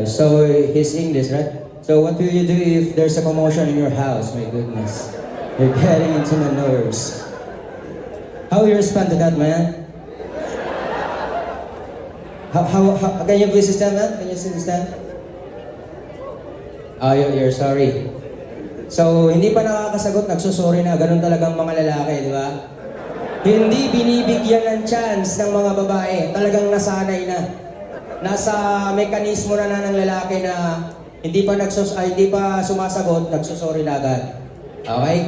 So, his English, right? So, what will you do if there's a commotion in your house? My goodness. You're getting into my nerves. How will you respond to that, man? How can you please stand, man? Can you stand? Oh, you're sorry. So, hindi pa nakakasagot, nagsusorry na. Ganun talagang mga lalaki, di ba? Hindi binibigyan ng chance ng mga babae. Talagang nasanay na. Nasa mekanismo na ng lalaki na hindi pa sumasagot, nagsusorry na agad. Okay?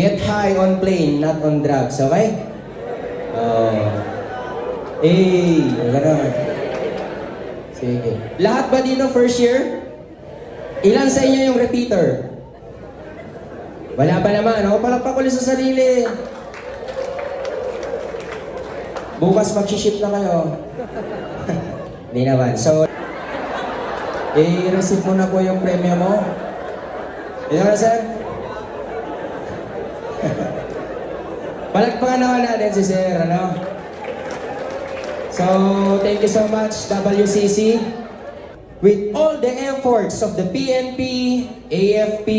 Get high on plane, not on drugs. Okay? Gano'n. Sige. Lahat ba dito first year? Ilan sa inyo yung repeater? Wala pa naman. O, palakpak ulit sa sarili. Bukas mag-ship na kayo. Hindi naman. So, i-receive mo na po yung premyo mo. Ito na, sir. Palakpakan naman natin si sir, ano? So, thank you so much, WCC. With all the efforts of the PNP, AFP,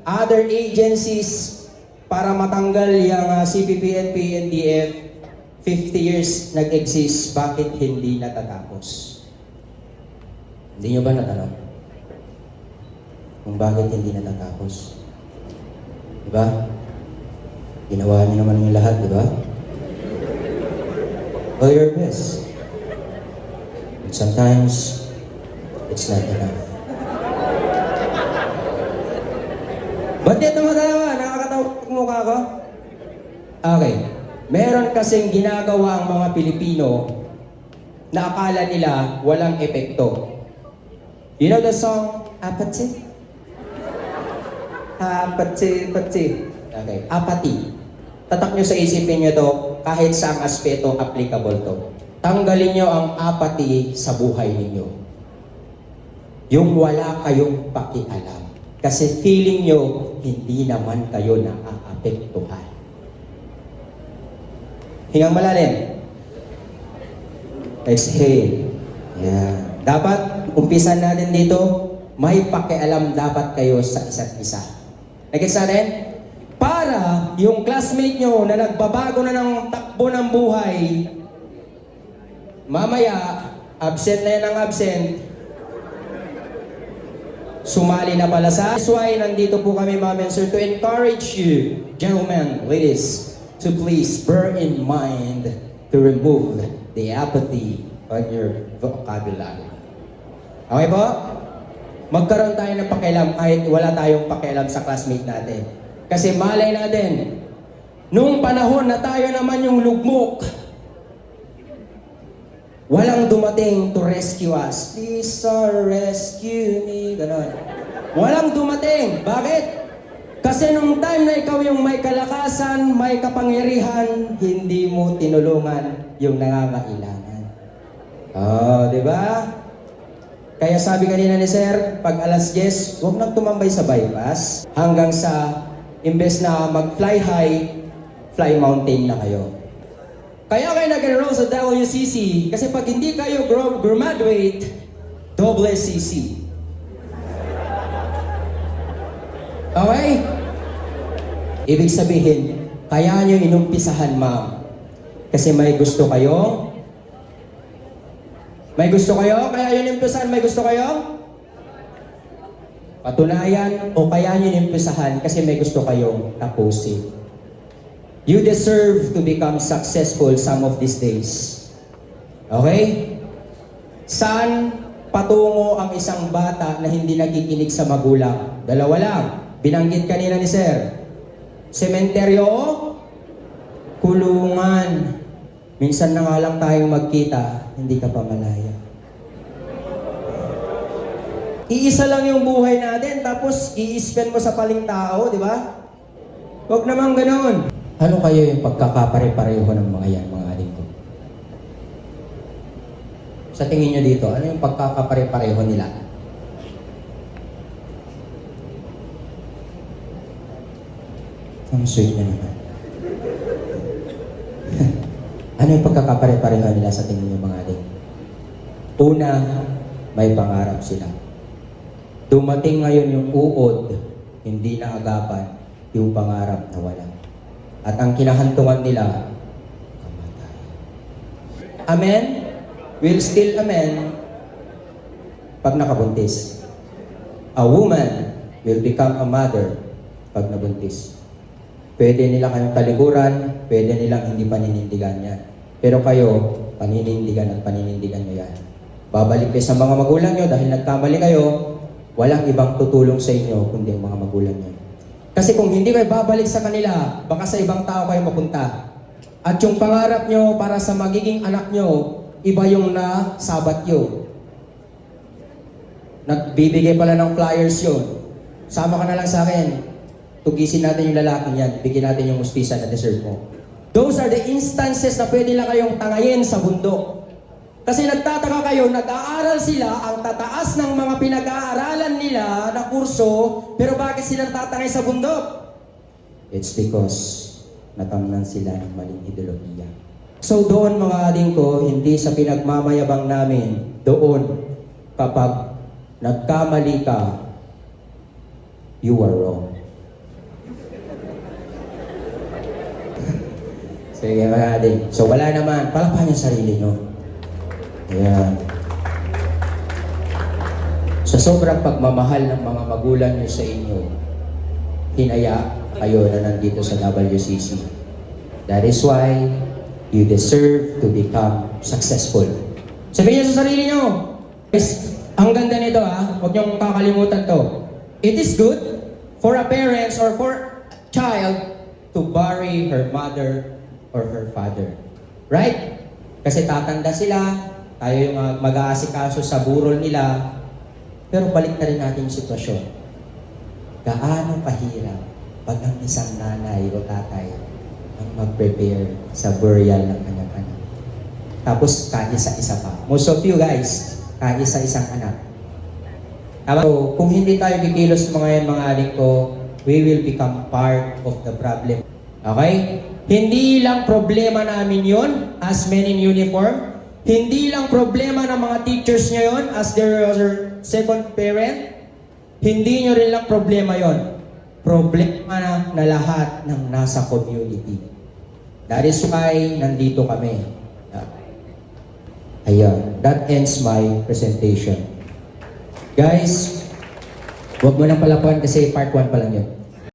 other agencies para matanggal yung CPP-NP, NDF, 50 years nag-exist, bakit hindi natatapos? Hindi nyo ba natanong? Kung bakit hindi natatapos? Diba? Ginawa nyo naman yung lahat, diba? All your best. And sometimes, it's not enough. Ba't dito matalawa? Nakakatawa mukha ko? Okay. Meron kasing ginagawa ang mga Pilipino na akala nila walang epekto. You know the song, Apathy? Apathy. Okay. Apathy. Tatak nyo sa isipin nyo to, kahit saang aspeto applicable to. Tanggalin nyo ang apathy sa buhay ninyo. Yung wala kayong pakialam. Kasi feeling nyo, hindi naman kayo naaapektuhan. Hingang malalim. Exhale. Yan. Dapat, umpisan natin dito, may pakialam dapat kayo sa isa't isa. Nag-gets natin? Para yung classmate nyo na nagbabago na ng takbo ng buhay, mamaya, absent na yan ang absent, sumali na pala sa. That's why nandito po kami, ma'am and sir, to encourage you, gentlemen, ladies, to please bear in mind to remove the apathy on your vocabulary. Okay po? Magkaroon tayo ng pakialam kahit wala tayong pakialam sa classmate natin. Kasi malay natin, nung panahon na tayo naman yung lugmok, walang dumating to rescue us. Please, sir, rescue me. Ganon. Walang dumating. Bakit? Kasi nung time na ikaw yung may kalakasan, may kapangyarihan, hindi mo tinulungan yung nangangailangan. Oh, di ba? Kaya sabi kanina ni sir, pag alas 10, huwag nang tumambay sa bypass hanggang sa imbes na mag-fly high, fly mountain na kayo. Kaya kayo nag-enroll sa WCC kasi pag hindi kayo graduate, double CC. Okay? Ibig sabihin, kaya nyo inumpisahan, ma'am. Kasi may gusto kayo? May gusto kayo? Kaya nyo inumpisahan, may gusto kayo? Patunayan o kaya nyo inumpisahan kasi may gusto kayong tapusin. You deserve to become successful some of these days. Okay? Saan patungo ang isang bata na hindi nakikinig sa magulang? Dalawa lang. Binanggit kanina ni sir. Sementeryo o kulungan. Minsan na nga lang tayong magkita, hindi ka pa malaya. Iisa lang yung buhay natin, tapos i-spend mo sa paling tao, di ba? Huwag naman ganoon. Ano kayo yung pagkakapare-pareho ng mga yan, mga adik ko? Sa tingin nyo dito, ano yung pagkakapare-pareho nila? Ang sweet na naman. Ano yung pagkakapare-pareho nila sa tingin nyo, mga adik? Una, may pangarap sila. Dumating ngayon yung uod, hindi na agapan yung pangarap na wala. At ang kinahantungan nila, kamatayan. Amen? Will still amen pag nakabuntis. A woman will become a mother pag nabuntis. Pwede nila kayong talikuran, pwede nilang hindi paninindigan yan. Pero kayo, paninindigan at paninindigan nyo yan. Babalik kayo sa mga magulang nyo dahil nagkamali kayo, walang ibang tutulong sa inyo kundi ang mga magulang nyo. Kasi kung hindi kayo babalik sa kanila, baka sa ibang tao kayo mapunta. At yung pangarap nyo para sa magiging anak nyo, iba yung nasabat nyo. Nagbibigay pala ng flyers yun. Sama ka na lang sa akin. Tugisin natin yung lalaking yan. Bigyan natin yung ustisya na deserve mo. Those are the instances na pwede lang kayong tangayin sa bundok. Kasi nagtataka kayo, nag-aaral sila, ang tataas ng mga pinag-aaralan nila na kurso, pero bakit sila tatangay sa bundok? It's because natamnan sila ng maling ideolohiya. So doon mga aling ko, hindi sa pinagmamayabang namin, doon, kapag nagkamali ka, you are wrong. Sige mga aling. So wala naman, palapahan yung sarili nyo. Ayan. Sa sobrang pagmamahal ng mga magulang niyo sa inyo, hinaya kayo na nandito sa WCC. That is why you deserve to become successful. Sabihin niyo sa sarili niyo, guys, ang ganda nito huwag niyong kakalimutan to. It is good for a parent or for a child to bury her mother or her father. Right? Kasi tatanda sila, tayo yung mag-aasikaso sa burol nila, pero balik na rin natin yung sitwasyon. Gaano kahirap pag ang isang nanay o tatay ang mag-prepare sa burial ng kanyang anak. Tapos kaisa-isa pa. Most of you guys, kaisa-isang anak. So, kung hindi tayo kikilos mga yan, mga aling ko, we will become part of the problem. Okay? Hindi lang problema namin yon as men in uniform. Hindi lang problema ng mga teachers ngayon as their second parent. Hindi nyo rin lang problema yon. Problema na lahat ng nasa community. That is why nandito kami. Ayan. That ends my presentation. Guys, huwag mo nang palakuan kasi part 1 pa lang yun.